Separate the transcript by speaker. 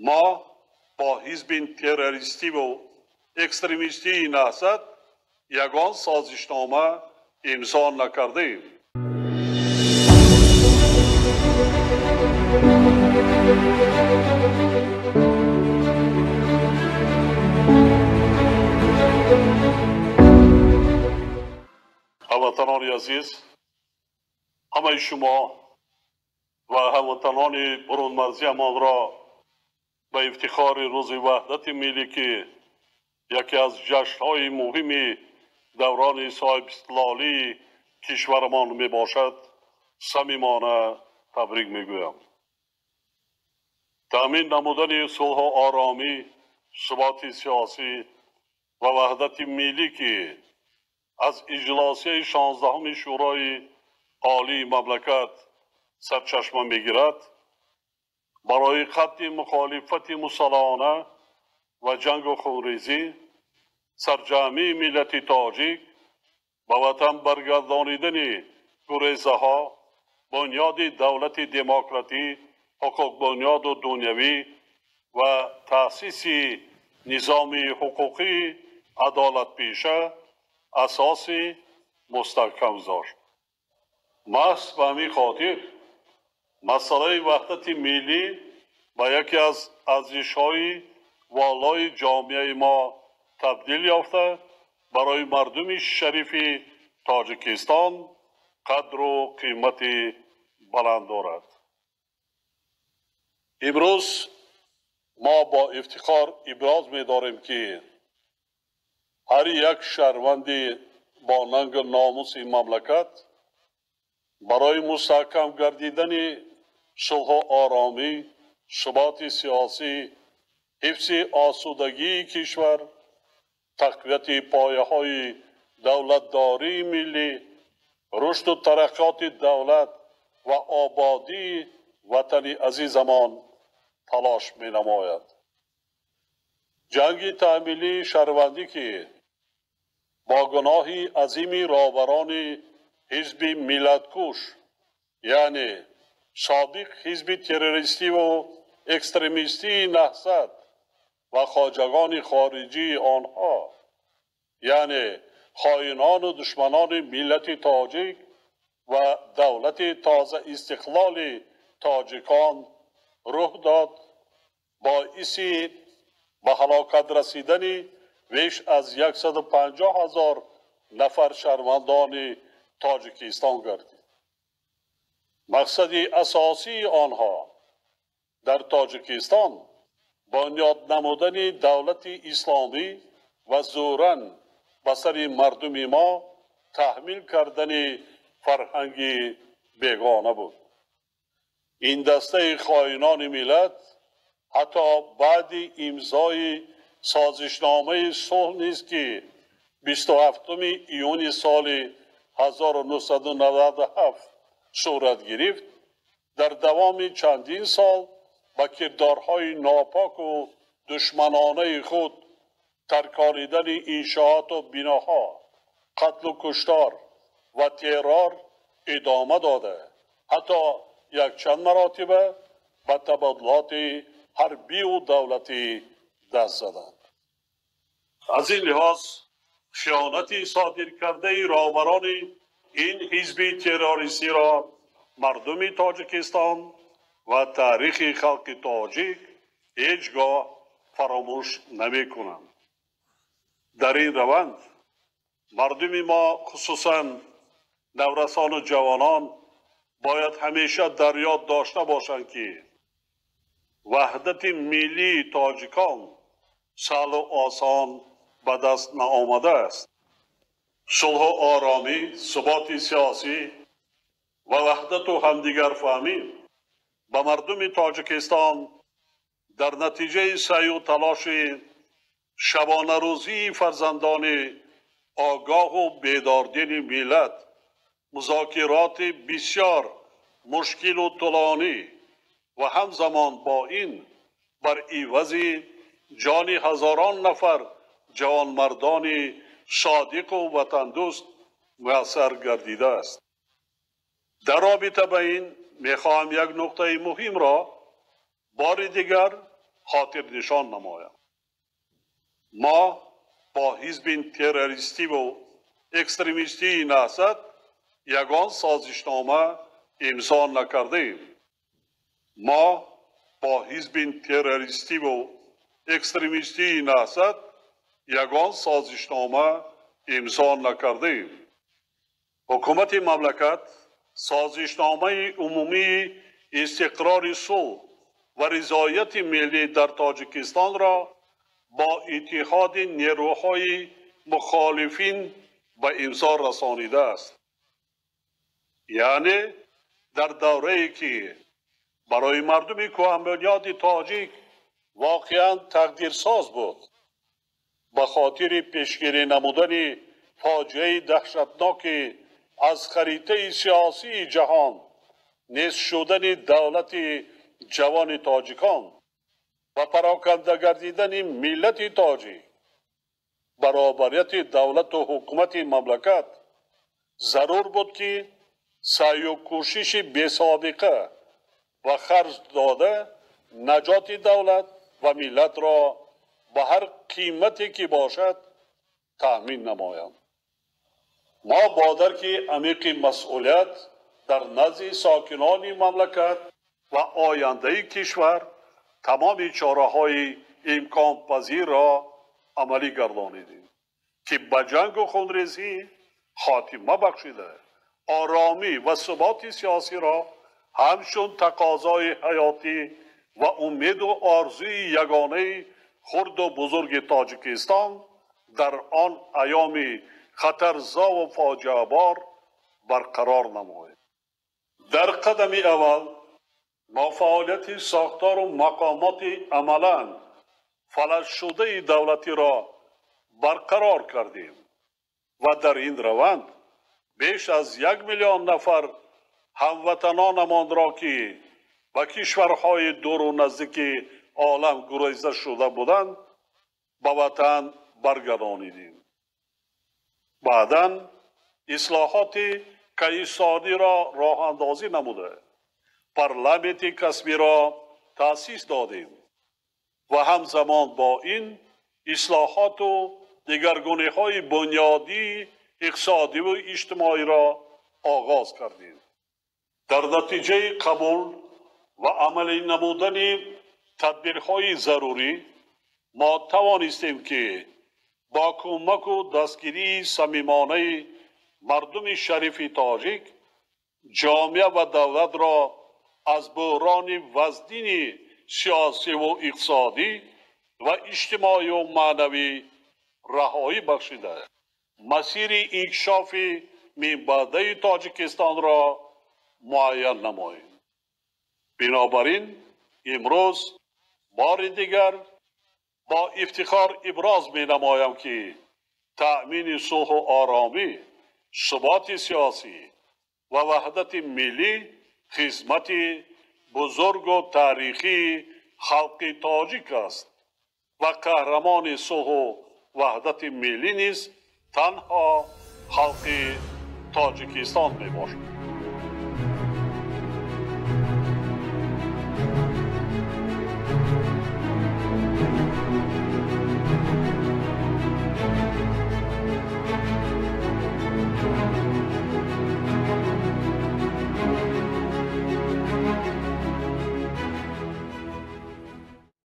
Speaker 1: ما با حزب تروریستی و اکستریمیستی نهضت یگان سازشنامه امضا نکرده ایم. هموطنان عزیز، همه شما و هموطنان برون مرزیمان را به افتخار روز وحدت ملی که یکی از جشن‌های مهم دوران صاحب استقلالی کشورمان می باشد صمیمانه تبریک می گویم. تأمین نمودن صلح و آرامی، ثبات سیاسی و وحدت ملی که از اجلاسی 16 شورای عالی مملکت سرچشمه میگیرد، برای خط مخالفت مسلحانه و جنگ و خونریزی سرجمعی ملت تاجیک به وطن برگردانیدن گریزه ها، بنیاد دولت دموکراتی، حقوق بنیاد و دنیوی و تأسیس نظام حقوقی عدالت پیشه اساس مستحکم گذاشت. محض به همین خاطر مسئله وحدت ملی به یکی از ارزش‌های والای جامعه ما تبدیل یافته برای مردم شریف تاجیکستان قدر و قیمت بلند دارد. امروز ما با افتخار ابراز می‌داریم که هر یک شهروند با ننگ ناموس این مملکت برای مستحکم گردیدن صلح و آرامی، ثبات سیاسی، حفظ آسودگی کشور، تقویت پایه‌های دولتداری ملی، رشد و ترقیات دولت و آبادی وطن عزیزمان تلاش می‌نماید. جنگ تحمیلی شهروندی که با گناه عظیم رهبران حزب ملت‌کش یعنی سابق حزب تروریستی و اکستریمیستی نهضت و خواجگان خارجی آنها یعنی خائنان و دشمنان ملت تاجیک و دولت تازه استقلال تاجیکان رخ داد، باعث به هلاکت رسیدن بیش از 150,000 نفر شهروندان تاجیکستان گردید. مقصد اساسی آنها در تاجیکستان بنیاد نمودن دولت اسلامی و زوراً به سر مردم ما تحمیل کردن فرهنگ بیگانه بود. این دسته خائنان ملت حتی بعد امضای سازشنامه صلح نیز که 27 ایون سال 1997 صورت گرفت، در دوام چندین سال با کردارهای ناپاک و دشمنانه خود ترکاریدن انشاءات و بناها، قتل و کشتار و ترور ادامه داده، حتی یک چند مراتبه به تبادلات حربی و دولتی دست زدند. از این لحاظ خیانت صادر کرده رهبران این حزب تروریستی را مردم تاجیکستان و تاریخ خلق تاجیک هیچگاه فراموش نمی کنند. در این روند مردم ما خصوصاً نورسان و جوانان باید همیشه در یاد داشته باشند که وحدت ملی تاجیکان سهل و آسان به دست نآمده است. صلح و آرامی، ثبات سیاسی و وحدت و همدیگر فهمی به مردم تاجیکستان در نتیجه سعی و تلاش شبانه روزی فرزندان آگاه و بیداردل ملت، مذاکرات بسیار مشکل و طولانی و همزمان با این بر عوض جان هزاران نفر جوانمردان صادق و وطن دوست میسر گردیده است. در رابطه با این میخواهم یک نکته مهم را بار دیگر خاطر نشان نمایم. ما با حزب تروریستی و اکستریمیستی نهضت یگان سازشنامه امضا نکردیم. ما با حزب تروریستی و اکستریمیستی نهضت یگان سازشنامه امضا نکردیم. حکومت مملکت سازشنامه عمومی استقرار صلح و رضایت ملی در تاجیکستان را با اتحاد نیروهای مخالفین به امضا رسانیده است. یعنی در دوره‌ای که برای مردم کوهنبنیاد تاجیک واقعا تقدیرساز بود، به خاطر پیشگیری نمودن فاجعه دهشتناک از خریطه سیاسی جهان نیست شدن دولت جوان تاجیکان و پراکنده گردیدن ملت تاجیک، برابریت دولت و حکومت مملکت ضرور بود که سعی و کوشش بی‌سابقه و خرج داده نجات دولت و ملت را به هر قیمتی که باشد تأمین نمایم. ما با درک عمیق مسئولیت در نزد ساکنان مملکت و آینده کشور تمام چاره‌های امکان پذیر را عملی گردانیدیم که به جنگ و خونریزی خاتمه بخشیده آرامی و ثبات سیاسی را همچون تقاضای حیاتی و امید و آرزوی یگانه خرد و بزرگ تاجیکستان در آن ایام خطرزا و فاجعه بار برقرار نماییم. در قدم اول ما فعالیت ساختار و مقامات عملاً فلج شده دولتی را برقرار کردیم و در این روند بیش از 1 میلیون نفر هموطنانمان را که به کشورهای دور و نزدیک عالم گریزده شده بودند به وطن برگردانیدیم. بعداً اصلاحات اقتصادی را راه اندازی نموده پارلمانت کسبی را تأسیس دادیم و همزمان با این اصلاحات و دگرگونی‌های بنیادی اقتصادی و اجتماعی را آغاز کردیم. در نتیجه قبول و عملی نمودن تدبیرهای ضروری ما توانستیم که با کمک و دستگیری صمیمانه مردم شریف تاجیک جامعه و دولت را از بحران وزدین سیاسی و اقتصادی و اجتماعی و معنوی رهایی بخشیده مسیر انکشاف منبعده تاجیکستان را معین نماییم. بنابراین امروز بار دیگر با افتخار ابراز می نمایم که تأمین صلح و آرامی، ثبات سیاسی و وحدت ملی خدمت بزرگ و تاریخی خلق تاجیک است و قهرمان صلح و وحدت ملی نیز تنها خلق تاجیکستان می باشد.